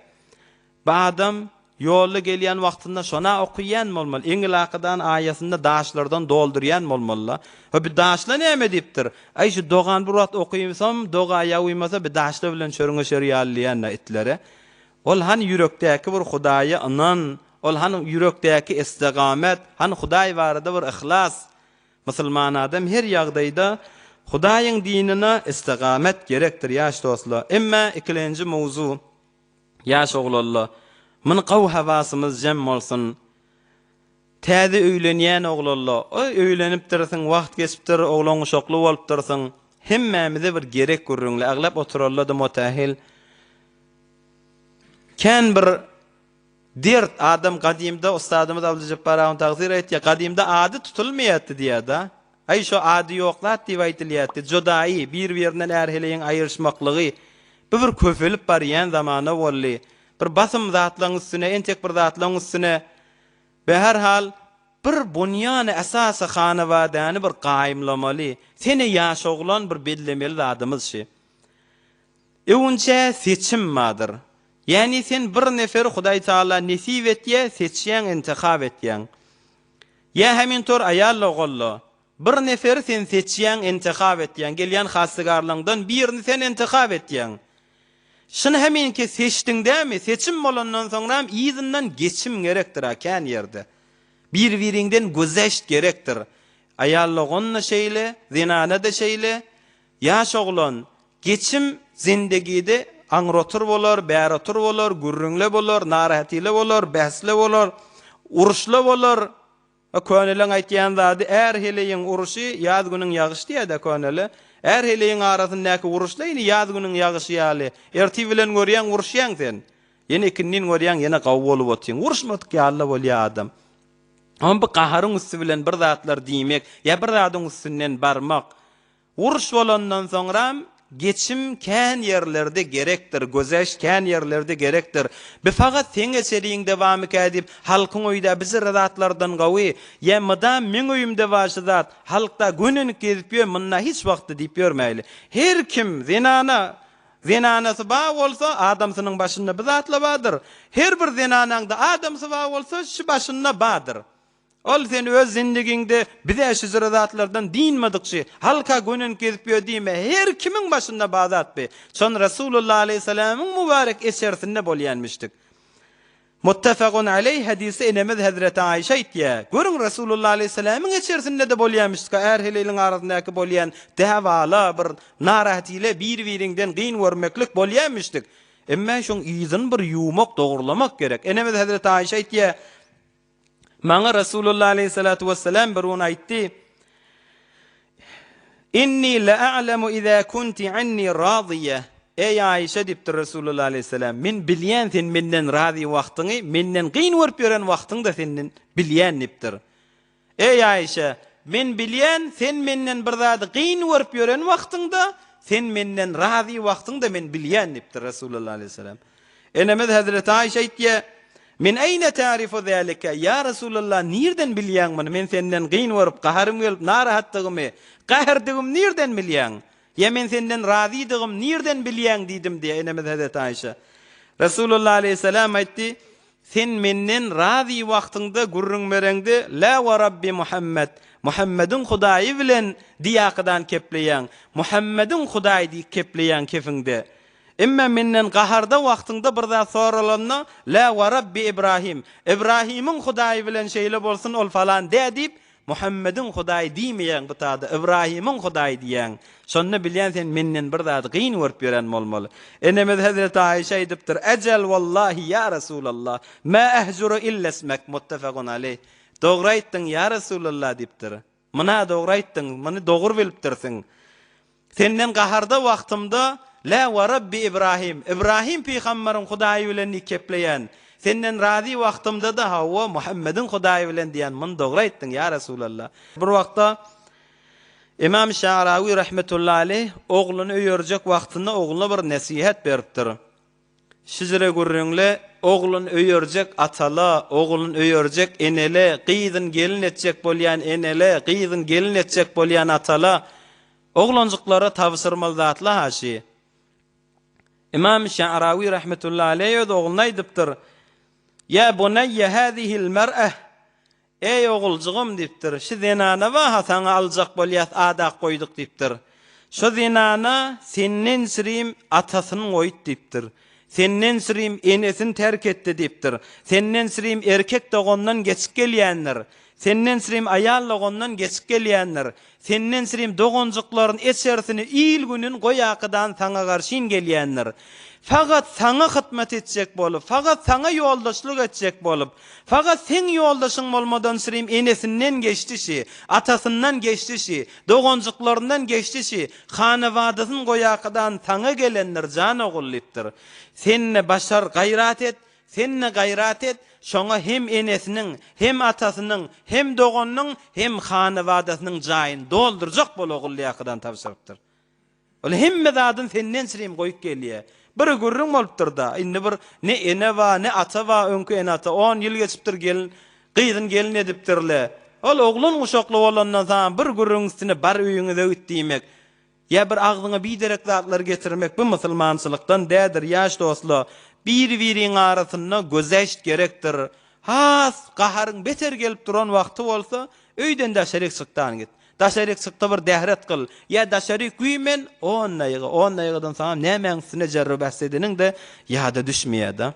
Bu adam ýolda gelýän wagtynda şona okuýan bolmaly. Eňilaqydan aýasynda daşlardan doldurýan bolmaly. Ha bir daşla näme diýipdir? Ay şu dogan bir wagt okuýsam, doga ýaýmasa bir daşla bilen şörüňe şeriýalýan itlere. Ol han ýürekdäki bir Hudaýa anan, ol han ýürekdäki istigamet, han Hudaý barada bir ihlas. Musulman adam her ýagdaýda Hudaýyň dinine istigamet gerekdir ýaş dostlar. Emma ikinji mowzu ýaş oglanlar. Min qaw hawasymyz jem bolsun. Täze öýlenýän oglanlar, öýlenip dursaň, wagt geçipdir, oglan uşakly bolup dursaň, hemmämize bir gerek görüňler. Aglap oturarlar da mutahil. Kan bir dert adam qadimda ustadymyz Abduljabbbar ağa tagzir etdi. Qadimda ady tutulmaýatdy diýdi. Ay şu ady ýoklat diýip aýtylýatdy. Jodaý bir-birinden ärheleýän aýyrşmaklygy bir köfelip barýan zamana boldy. Bir basym zatlaryň üstüne, entek bir zatlaryň üstüne be her hal bir bunýany esasy hanawadany bir gaýymlamaly. Seni ýaş oglan bir bellemeli adamyz şi. Öwünçe seçim madyr. Yani sen bir nefer Hudaý Taala nesip etýä, seçýän, intihab etýän. Ya hemin tor aýal ogalla. Bir nefer sen seçýän, intihab etýän, gelýän hassygarlygyňdan birini sen intihab etýän. Şunu heminki seçdiň dämi? Seçim bolandan soňra ýyzynyň geçim gerekdir akan ýerde. Bir-biriňden gözeşt gerekdir. Aýallygyny şeýle, zinana da şeýle, ýaş oglan geçim zindegide aňratyr bolar, bäratyr bolar, gürrüňle bolar, narahatyla bolar, bäsle bolar, uruşla bolar. Köneliň aýtýan zady er heleýin uruşy ýaz günüň ýagyşdy ýa-da köneli. Er heleýin arasyndaky uruşlaýny ýaz günüň ýagyşy ýaly. Erti bilen görýän uruşýan sen. Ýene ikinnin görýän ýene gaw bolup otýan. Uruşmadyk ýaly bolýar adam. Ama bu qaharyň üstü bilen bir zatlar diýmek, ýa bir zatyň üstünden barmak. Uruş bolandan soňra geçim kän ýerlerde gerekdir, gözeş kän ýerlerde gerekdir. Befagat sen geçeriň dewamy edip halkyň öýde bizi zatlardan gawy, ýa-da men öýümde başyzat, halkda gününi gezip ýör, munna hiç wagtda diýip ýörmäýli. Her kim zinanasy ba bolsa adamsynyň başynda bir zatla badyr. Her bir zinanaňda adamsy ba bolsa şu başynda badyr. Ol sen öz zindigiňde bize şu zatlardan dinmedikçi halka günün gezip ýördime her kimiň başynda bazat be. Şon Rasulullah aleyhissalamyň mübarek esersinde bolýanmışdyk. Muttafaqun aleyh hadisi enemiz Hazreti Aýşe aýtýär. Görüň Rasulullah aleyhissalamyň esersinde de bolýanmışdyk. Erheleýin arasyndaky bolýan däwala bir narahatyla bir-birinden gyn görmeklik bolýanmışdyk. Emma şoň ýyzyn bir ýumak dogurlamak gerek. Enemiz Hazreti Aýşe aýtýär. Maňa Rasulullah aleyhissalatu vesselam bir onu aýtdy. inni la a'lamu iza kunti anni radiye. Ey Ayşe diptir Resulullah aleyhisselam, min bilyen sen menden razi wagtyňy, menden gyn wörp ýören wagtyň da senden bilyen diptir. Ey Ayşe, men bilyen sen menden bir zady gyn wörp ýören wagtyňda, sen menden razi wagtyň da men bilyen diptir Resulullah aleyhisselam. Enemez Hazreti Ayşe aýtdy, min ayna ta'rifu zalika ya Resulullah, nirden bilyen bunu? Men senden gyn wörp gaharym gelip narahatdygymy, gahardygym nirden bilyen? Ya men senden razidygym nirden bilyen diýdim diýe Enemez Hazreti Ayşe. Resulullah aleyhisselam aýtdy, sen menden razi wagtyňda gurrunmereňdi, la wa rabbi Muhammed, Muhammedin Hudaýy bilen diýakydan kepleýän, Muhammedin Hudaýy diýip kepleýän kefiňde. Emma menden gaharda wagtyňda bir zat soralanna, la wa rabbi İbrahim, İbrahimiň Hudaýy bilen şeýle bolsun ol falan diýip Muhammedin Hudaýy diýmeýän bu taýda İbrahimiň Hudaýy diýen. Şonu bilýän sen menden bir zat gyn wörp ýören bolmaly. Enemez Hazreti Ayşe aýdypdyr, ejel wallahi ya Resulallah, ma ahjuru illa ismek, muttafaqun aleyh. Dogry aýtdyň ya Resulallah diýipdir. Mına dogry aýtdyň, mını dogry bilipdirsiň. Senden gaharda wagtymda la wa rabbi İbrahim, İbrahim peýgamberiň Hudaýy bilen nikepleýän. Senden razi wagtymda da hawa Muhammedin Hudaýy bilen diýen, mını dogry aýtdyň ya Resulallah. Bir wagtda İmam Şa'rawi rahmetullahi aleyh ogluny öýürjek wagtynda ogluny bir nasihat beripdir. Şizire gurrunle oglun öýürjek atala, oglun öýürjek enele, gyýdyn gelin etjek bolýan enele, gyýdyn gelin etjek bolýan atala, oglanjyklara tawsyrmaly zatlar haşy. İmam Şa'rawi rahmetullahi aleyh ogluna aýdypdyr, ya bunayya hadihil mar'ah, ey oğulcığım diýipdir, şu zinana wa saňa aljak bolýas adak goýduk diýipdir. Şu zinana senden sirim atasyny goýdy diýipdir. Senden sirim enesini terk etdi diýipdir. Senden sirim erkek dogondan geçip gelýänler. Senden sirim ayal dogondan geçip gelýänler. Senden sirim dogonjyklaryň eçersini il günün goýakydan saňa garşyn gelýänler. Fakat sana hytmat etjek bolup, fakat sana ýoldaşlyk etjek bolup, fakat sen ýoldaşyň bolmadan sirim enesinden geçdişi, atasından geçdişi, dogonjyklaryndan geçdişi, hanawadasyň goýakydan sana gelenler jan ogullypdyr. Senne başar gayrat et, senne gayrat et, şoňa hem enesiniň, hem atasynyň, hem dogonyň, hem hanawadasynyň jaýyn doldurjak bolagyllygydan tapşyrypdyr. Ol hemme zadyn senden sirim goýup gelýär. Bir gurrun bolupdyr da, indi bir ne ene wa ne ata wa öňkü ene ata 10 ýyl geçipdir gelin, gyýdyn gelin edipdirler. Ol oglun uşakly bolandan soň bir gurrun üstüne bar öýüňe öýtdimek, ya bir agzyňa biderek zatlar getirmek bu musulmançylykdan dädir ýaş dostlar. Bir-biriň arasynda gözeşt gerekdir. Has gaharyň beter gelip duran wagty bolsa, öýden daşaryk çykdan git. Daşaryk çykda bir dähret kıl. Ya daşaryk güýmen 10 ýygydan soň nämeňsine jarrybas ediniň de ýa-da düşmeýär.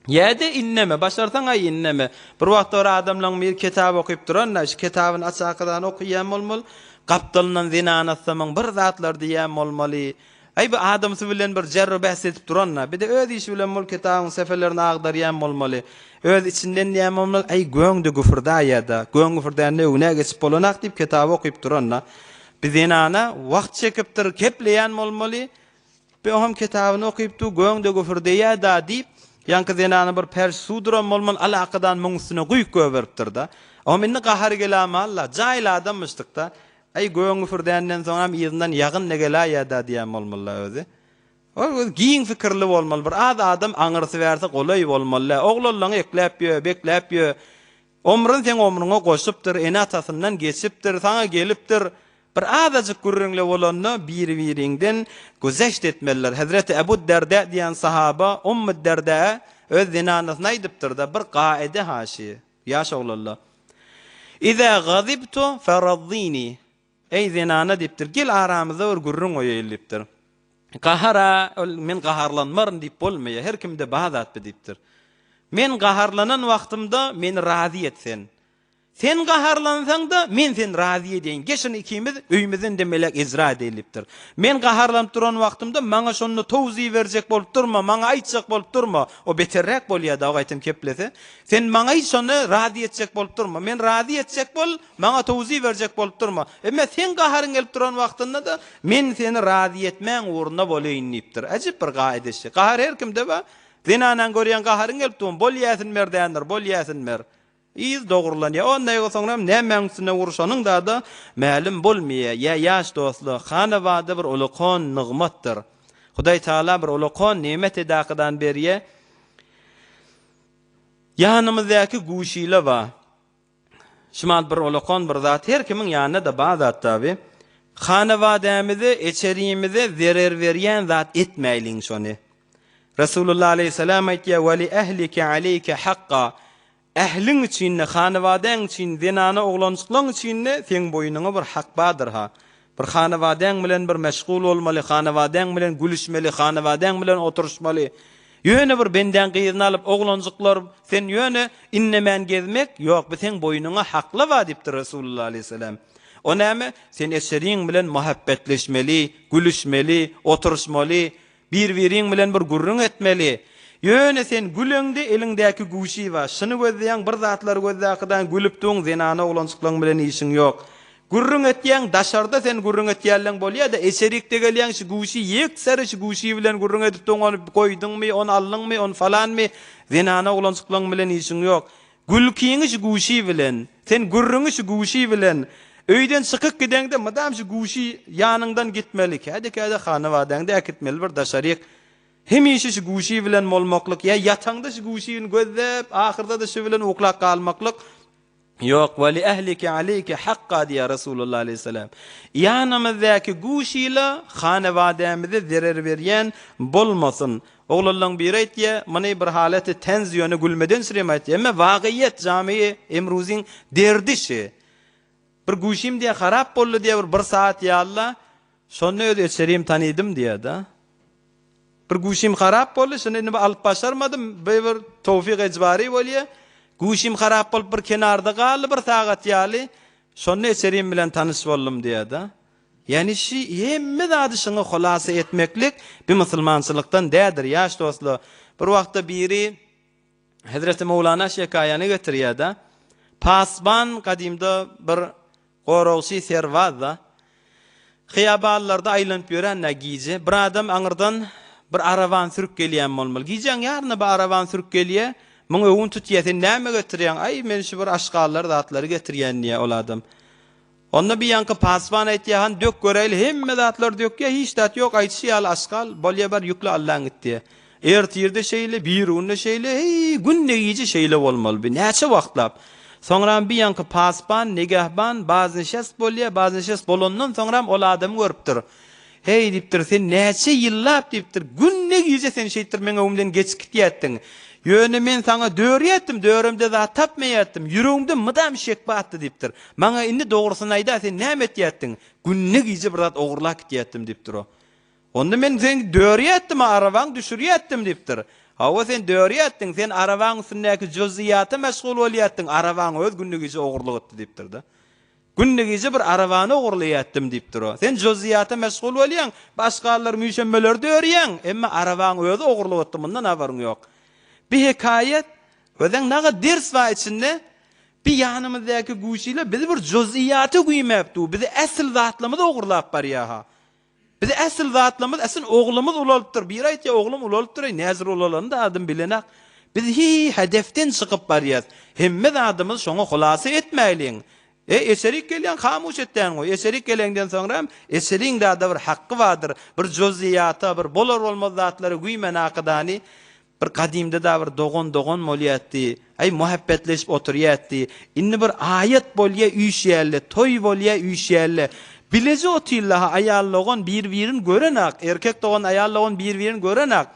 Ýa-da inneme, başarsaň ay inneme. Bir wagt bir adamlaň bir kitap okyp duran, şu kitabyny açakydan okuyýan bolmaly. Gapdalynan zinana atsamyň bir zatlar diýän bolmaly. Ay bu adam bilen bir jarrybas edip duranna, bir de öz işi bilen bol kitabyň seferlerini agdarýan bolmaly. Öz içinden diýän bolmaly, ay göňde güfürda ýa-da, göň güfürden näme geçip bolanak diýip kitap okyp duranna. Bir zinana wagt çekipdir, kepleýän bolmaly. Bir hem kitabyny okypdy, göňde güfürde ýa-da diýip, ýanky zinana bir pers suduran bolmaly, alaqadan muňsyna guýup göberipdir da. Ama inni gahar gelama Allah, jaýly adammyşdykda. Ay göň güfürdänden soňam ýyzyndan ýagyn negela ýa-da diýän bolmaly özi. O giň fikirli bolmaly. Bir adam aňyrsy berse golay bolmaly. Oglalaryň ekläp ýö, bekläp ýö. Omrun sen omruňa goşupdyr, ene atasyndan geçipdir, saňa gelipdir. Bir azajyk gurrunly bolanna bir-birinden gözeşt etmeliler. Hazreti Ebu Derda diýen sahaba, Ummu Derda öz zinanasyny aýdypdyr da bir gaide haşy. Ýaş oglallar. İza gazibtu faraddini. Ey zinana dipdir, gel aramyzda bir gurrun oýaýlypdyr. Gahara, men gaharlanmaryn diýip bolmaýar, her kimde bazat dipdir. Men gaharlanan wagtymda meni razy etsen. Sen gaharlansaň da men sen razy edeyim. Geçen ikimiz öýümizden demelek icra edilipdir. Men gaharlanıp duran wagtymda maňa şonu towzi berjek bolup durma, maňa aýtjak bolup durma. O beterrek bolýar-da gaýtym keplese. Sen maňa şonu razy etjek bolup durma. Men razy etjek bol, maňa towzi berjek bolup durma. Emma sen gaharyň gelip duran wagtynda da men seni razy etmäň uğruna bolýyn diýipdir. Ajyp bir gaýdesi. Gahar her kimde ba? Zinanan görýän gaharyň gelip duran bolýasyn merdendir, bolýasyn mer. İz doğrulan ya onday soňra nämeňsine uruşanyň da ma'lum bolmaýar. Ya ýaş dostlar, hanawada bir ulukon nigmatdyr. Hudaý Taala bir ulukon nemet edakydan berýär. Ýanymyzdäki guşyla ba. Şumal bir ulukon bir zat her kimiň ýanyna da ba zat tabi. Hanawadamyzy, eçerimizi zerer berýän zat etmeýliň şonu. Resulullah aleyhisselam aýtýar: "Wa li ahlika aleyka haqqa." Ählin üçin, hanawadan üçin, zinana oglançyklaň üçin sen boýnuňa bir hak bardyr ha. Bir hanawadan bilen bir meşgul bolmaly, hanawadan bilen gülüşmeli, hanawadan bilen oturuşmaly. Ýöne bir benden gyzyny alyp oglançyklar sen ýöne innemen gezmek ýok, bu sen boýnuňa hakly wa diýipdir Resulullah aleyhisselam. O näme? Sen eşeriň bilen muhabbetleşmeli, gülüşmeli, oturuşmaly, bir-biriň bilen bir gurrun etmeli. Ýöne sen gülüňde eliňdäki guşy bar. Şunu gözleýän bir zatlar gözäkidan gülüp tuň zinana oglançyklaň bilen işiň ýok. Gurrun etýän daşarda sen gurrun etýänleň bolýar da eserikde gelýän şu guşy ýekseri şu guşy bilen gurrun edip tuň onu goýdyňmy, onu aldyňmy, onu falanmy zinana oglançyklaň bilen işiň ýok. Gülkiňi şu guşy bilen, sen gurruňy şu guşy bilen öýden çykyp gidende madam şu guşy ýanyňdan gitmeli. Käde hanawadan da gitmeli bir daşaryk. Hemişe şu guşy bilen molmaklyk ya ýataňda şu guşyny gözläp ahyrda da şu bilen uklak galmaklyk ýok. Wa li ahlika aleyka haqqa diýär Resulullah aleyhisselam. Ýanymyzdäki guşyla hanawadamyzy zerer berýän bolmasyn. Oglanlaň biri aýtýar, "Many bir halety tenziýony gülmeden sürem" aýtýar. Emma wagyýet jamy emruziň derdişi. Bir guşym diýe harap boldy diýe bir saat ýalla, şonu öýde serim tanydym diýär da. Bir guşym harap boldy, şunu alyp başarmadym, bir tawfik ejbari bolýar. Guşym harap bolup bir kenarda galy bir sagat ýaly, şonu eserim bilen tanış boldum diýär da. Ýani şu hemme zady şuňa hulasa etmeklik bir musulmançylykdan dädir ýaş dostlar. Bir wagtda biri Hazreti Mevlana şekaýany getirýär da. Pasban kadimda bir gorogşy serwaz da. Hiyaballarda aýlanyp ýören nägije bir adam aňyrdan bir arawan sürüp gelýän bolmaly. Gijaň ýarna bir arawan sürüp gelýär. Muň öwün tutýar, sen näme getirýän? Ay men şu bir aşgallar zatlary getirýän diýär ol adam. Onda bir ýanky pasban aýtýar, "Han dök göreýli, hemme zatlar dökýär, hiç dat ýok, aýtşy ýaly aşgal, bolýar bar ýükle Allahyň gitdi." Ertirde şeýle, birunde şeýle, günnegiji şeýle bolmaly. Bir näçe wagtlap. Soňra bir ýanky pasban, negahban, bazyny şes bolýar, bazyny şes bolandan soňra ol adamy görüpdir. "Hey" diýipdir, "Sen näçe ýyllap" diýipdir, "Günnegiji sen şeýtir meňe öwümden geçip gitýätdiň. Ýöne men saňa döwürýetdim, döwürümde zat tapmaýatdym, ýüregimde mydam şek batdy" diýipdir. "Maňa indi dogrusyny aýda, sen näme etýätdiň? Günnegiji bir zat ogurlak gitýätdim" diýipdir o. "Onda men sen döwürýetdim, arawaň düşürýetdim" diýipdir. "Hawa sen döwürýetdiň, sen arawaň üstündäki juzziýaty meşgul bolýatdyň, arawaň öz günnegiji ogurluk etdi" diýipdir da. "Günnegiji bir arawany ogurlaýatdym" diýipdir o. "Sen juzziýaty meşgul bolýan, başgalar müýşemmeler döwürýän, emma arawaň öz ogurluk etdi, mundan habaryň ýok." Bir hikayet, öden naga ders var içinde, bir yanımızdaki guşyla bizi bir juzziýaty güýmepdi, bizi asl zatlymyzy ogurlap barýar ha. Bizi asl zatlymyz, asl oglumyz ulalpdyr. Bir aýtýar, oglum ulalpdyr, näzir ulalany da adam bilenek. Biz hedefden çykyp barýar. Hemme adamyz şoňa hulasa etmäýliň. Eserik gelýän hamuş etden goý. Eserik gelenden soňra eseriň da bir haqqy bardyr. Bir juzziýata, bir bolar bolmaz zatlary güýmen akydany. Bir kadimde da bir dogon molýatdy. Ay muhabbetleşip oturýatdy. Inni bir ayet bolýa üýşýärli, toy bolýa üýşýärli. Bilezi otylla aýallagan bir-birini görenak, erkek dogan aýallagan bir-birini görenak.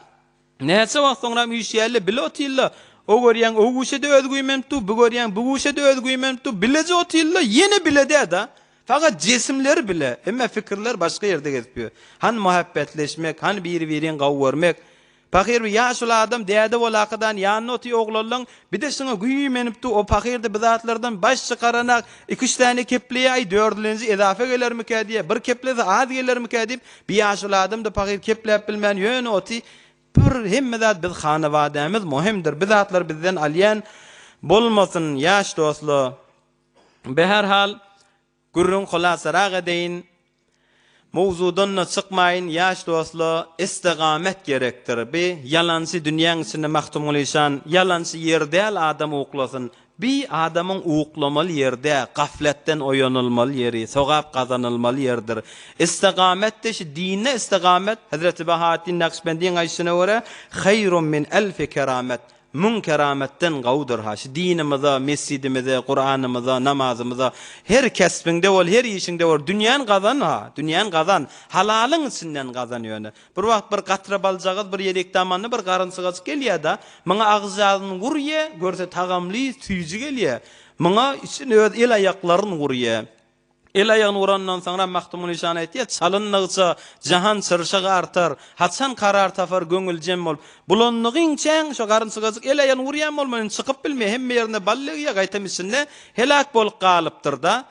Näçe wagt soňra üýşýärli bile otylla. O görýän o guşede öz güýmemdi, bu görýän bu guşede öz güýmemdi. Bilezi otylla ýene bilede da. Fakat cesimleri bile, emma fikirler başka ýerde gezipýär. Han muhabbetleşmek, han bir-birini gawwermek. Pakir bir yaşlı adam däde bolakadan ýanyna oty oglanlaň bir de şuna güýü menipdi o pakirde bizatlardan baş çykaranak 2-3 tane kepliye ay 4-lenji edafe gelermik diye bir keplese az gelermik diýip bir yaşlı adam da pakir keplep bilmän ýöne oty bir hemmedat biz hanawadaymyz muhimdir bizatlar bizden alýan bolmasyn ýaş dostlar. Be her hal gurrun hulasaraga deyin mawzudan çykmaýyn ýaş dostlar istigamet gerekdir. Bir ýalansy dünýäň içinde mahtum bolýan ýalansy ýerde adam oklasyn. Bir adamın uklamalı yerde, gafletten oyanılmalı yeri, sogap kazanılmalı yerdir. İstigamet de şu dinne istigamet, Hazreti Bahattin Nakşibendi'nin ayşine göre hayrun min elfi keramet. Mun kerametten gawdır ha. Şu dinimize, mescidimize, Kur'anımıza, namazımıza, her kesbinde ol, her işinde ol. Dünyanın kazan ha. Dünyanın kazan. Halalın içinden kazanıyor. Bir vakt bir katra balcağız, bir yedek damanlı, bir karınsıgaz geliyor da, bana ağzını vuruyor, görse tagamlı, tüyücü geliyor. Bana için el ayaklarını vuruyor. El ayağını vurandan sonra mahtumun işan etti, çalınlıqça jahan çırşığı artar, hatsan karar tafar göngül jem ol. Bulunluğun çen, şu karınsıgazık el ayağını vuruyan olmayın, çıkıp bilmeye, hem yerine ballığa gaytam içinde helak bolup kalıptır da.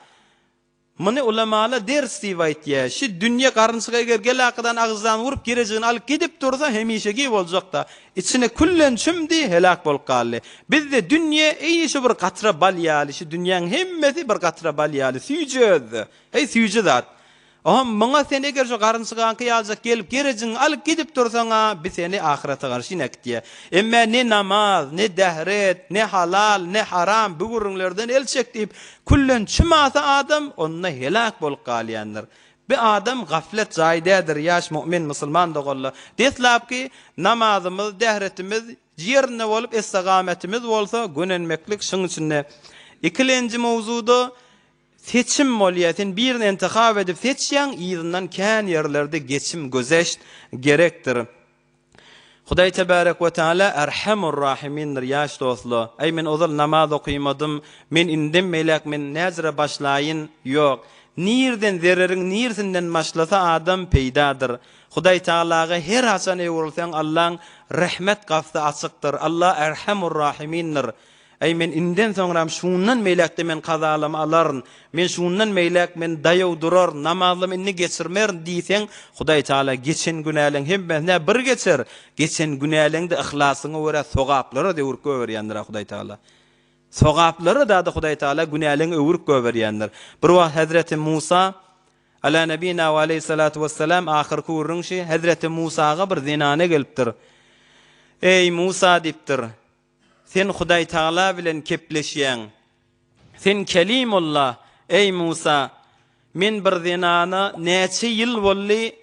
Mını ulamalı ders divayt ya. Şu dünya karınsıga gel akadan ağızdan vurup gireceğini alıp gidip dursa hemişe gibi olacak da. İçine küllen çümdi helak bolup kalı. Biz de dünya iyi şu bir katra bal yali. Şu dünyanın hemmeti bir katra bal yali. Süyücüz. Hey süyücüz at. Aham bana sen eger şu karınsıga kıyalacak gelip gireceğini alıp gidip dursana biz seni ahirete karşı inek diye. Emme ne namaz, ne dehret, ne halal, ne haram bu gurunlardan el çek deyip kullen çümasa adam onunla helak bolup kalyanlar. Bir adam gaflet zaydedir yaş mümin musulman da golla. Deslap ki namazımız, dehretimiz yerine olup istigametimiz olsa günenmeklik şunun içinde. İkilenci mevzuda seçim moliyetin birini intikab edip seçyan iyisinden kän yerlerde geçim gözeş gerektir. Hudaý tebarek ve taala erhamur rahimindir yaş dostlar. Ey men ozal namaz okuymadım, men indim melek men nazara başlayın yok. Nirden zererin nirsinden başlasa adam peydadır. Hudaý Taala'ga her hasan ewursan Allah'ın rahmet gafsy açıktır. Allah erhamur rahimindir. Ey men inden soňram şundan meýlekde men kazalym alaryn, men şundan meýlek men daýaw durar, namazlym inni geçirmer diýseň, Hudaý Taala geçen günäliň hemme bir geçer. Geçen günäliňde ihlaslyňa görä sogaplary da urk berýändir Hudaý Taala. Sogaplary da Hudaý Taala günäliň urk berýändir. Bir wagt Hazreti Musa ala nebina we aleyhissalatu vesselam ahirki urunşy Hazreti Musaga bir zinane gelipdir. Ey Musa diýipdir. Sen Hudaý Taala bilen kepleşýän. Sen Kelimullah. Ey Musa, men bir zinana neçe ýyl bolly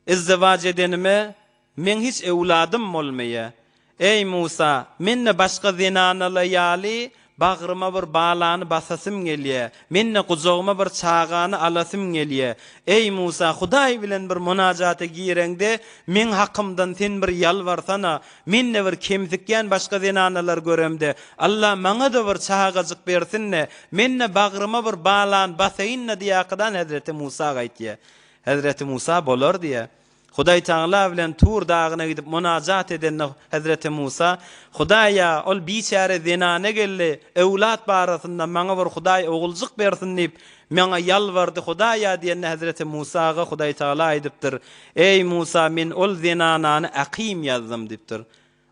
izdivaç edenime, men hiç ewladym bolmaýa. Ey Musa, menne başga zinanalar ýaly bagryma bir balany basasym gelýär. Menne guzoguma bir çağany alasym gelýär. Ey Musa, Hudaý bilen bir munajata giýereňde men hakymdan sen bir ýalwarsana. Menne bir kemsikýän başga zinanalar göremde. Allah maňa da bir çağazyk bersinne. Menne bagryma bir balan basaýynna diýäkdan Hazreti Musa gaýtdy. Hazreti Musa bolar diýär. Hudaý Taala bilen Tur dagyna gidip munajat eden Hazreti Musa, Hudaýa ol biçare zinane geldi, ewlat barasynda maňa bir Hudaý oguljuk bersin diýip maňa ýalwardy Hudaýa diýen Hazreti Musaga Hudaý Taala aýdypdyr. Ey Musa, men ol zinanany aqim ýazdym diýipdir.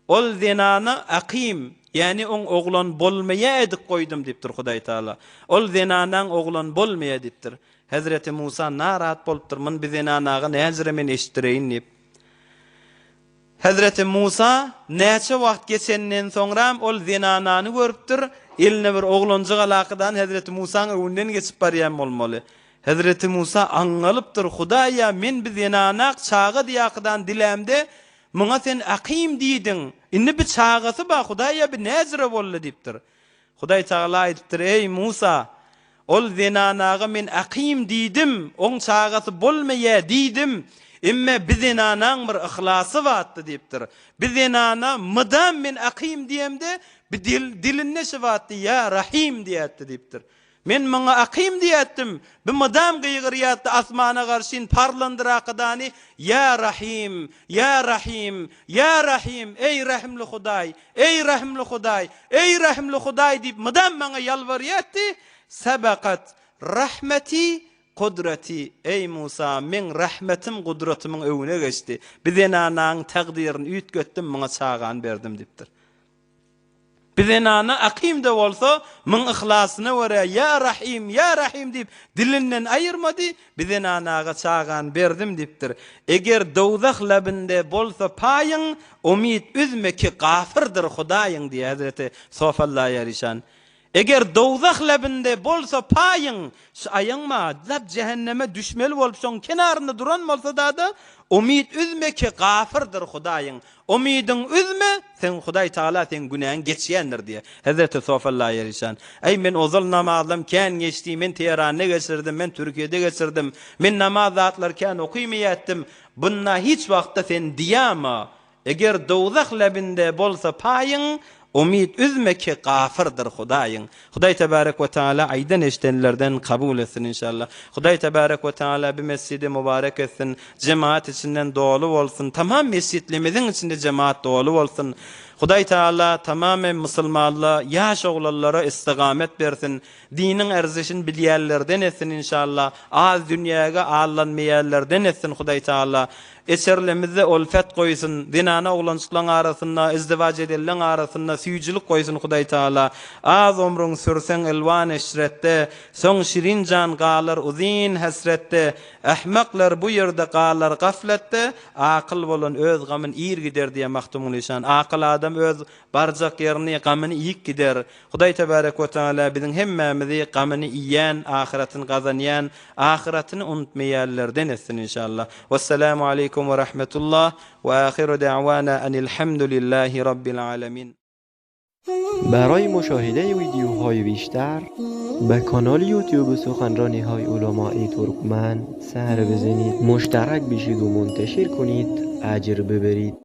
Ol zinany aqim, ýani oň oglan bolmaýa edip goýdum diýipdir Hudaý Taala. Ol zinanyň oglan bolmaýa diýipdir. Hazreti Musa narahat bolupdyr, men biz enanaga näzire men eşdireýin diýip. Hazreti Musa näçe wagt geçenden soňra ol zinanany görüpdir, eline bir oglanjyk alaqadan Hazreti Musa'nın öwünden geçip barýan bolmaly. Hazreti Musa aňalypdyr, Hudaýa men biz enanak çağı diýakdan dilemde, muňa sen aqim diýdin. Indi bir çağasy ba Hudaýa bir näzire boldy diýipdir. Hudaý Taala aýdypdyr, ey Musa, ol zinanaga men aqim diýdim, oň çağasy bolmaýa diýdim. Imme bizinanaň bir ihlasy watdy diýipdir. Bizinana mydam men aqim diýemde, bir dilinne şewatdy ya Rahim diýetdi diýipdir. Men maňa aqim diýetdim. Bu madam gıýgyrýatda asmana garşyn parlandyra qadany ya Rahim, ya Rahim, ya Rahim, ey rahimli Hudaý, ey rahimli Hudaý, ey rahimli Hudaý diýip madam maňa ýalvarýatdy. Sabaqat rahmeti kudrati, ey Musa, men rahmetim kudratymyň öwüne geçdi. Bizen anaň taqdirini ütgetdim, maňa çagan berdim dipdir. Bizen ana aqim de bolsa, men ihlasına wara ya Rahim, ya Rahim diýip dilinden aýyrmady, bizen anaga çagan berdim dipdir. Eger dowzak labinde bolsa paýyň, umid üzmeki gafirdir Hudaýyň diýär Hazreti Sofallah ýarişan. Eger dowzak labinde bolsa paýyň, aýyňma zat cehenneme düşmeli bolup şoň kenarynda duran bolsa da umid üzmeki gafirdir Hudaýyň. Umidin üzme, sen Hudaý Taala sen günäň geçýändir diye. Hazreti Sofallah ýerişan. Ey men ozal namazlym kän geçdi, men Teheranyna geçirdim, men Türkiýede geçirdim. Men namaz atlarkän okuýmaýatdym. Bunna hiç wagtda sen diýama. Eger dowzak labinde bolsa paýyň, umid üzmeki gafirdir Hudaýyň. Hudaý tebarek we taala aýdan eşdenlerden kabul etsin inşallah. Hudaý tebarek we taala bu mescidi mübarek etsin. Cemaat içinden dolu bolsun. Tamam mescitlimizin içinde cemaat dolu bolsun. Hudaý Taala tamamen musulmanlar, ýaş oglanlara istigamet bersin. Diniň erzişini bilýärlerden etsin inşallah. Az dünýäge allanmaýarlardan etsin Hudaý Taala. Eserlemizde olfat koysun, dinana oglançyklaryň arasynda, izdivaç edilýän arasynda süýjilik koysun Hudaý Taala. Az ömrüň sürsen elwan eşretde, soň şirin jan galar uzyn hasretde, ahmaklar bu ýerde galar gafletde, akyl bolan öz gamyny ýer gider diýe mahtumul nişan. Akyl adam öz barjak ýerini gamyny ýyk gider. Hudaý tebarek we taala biziň hemmemizi gamyny ýýän, ahiretini gazanýan, ahiretini unutmaýarlardan etsin inşallah. Wassalamu aleykum ve rahmetullah ve ahiru da'wana enilhamdülillahi rabbil alamin. برای مشاهده ویدیوهای بیشتر به کانال یوتیوب سخنرانی‌های علماء ترکمن سر بزنید، مشترک بشید و منتشر کنید، اجر ببرید.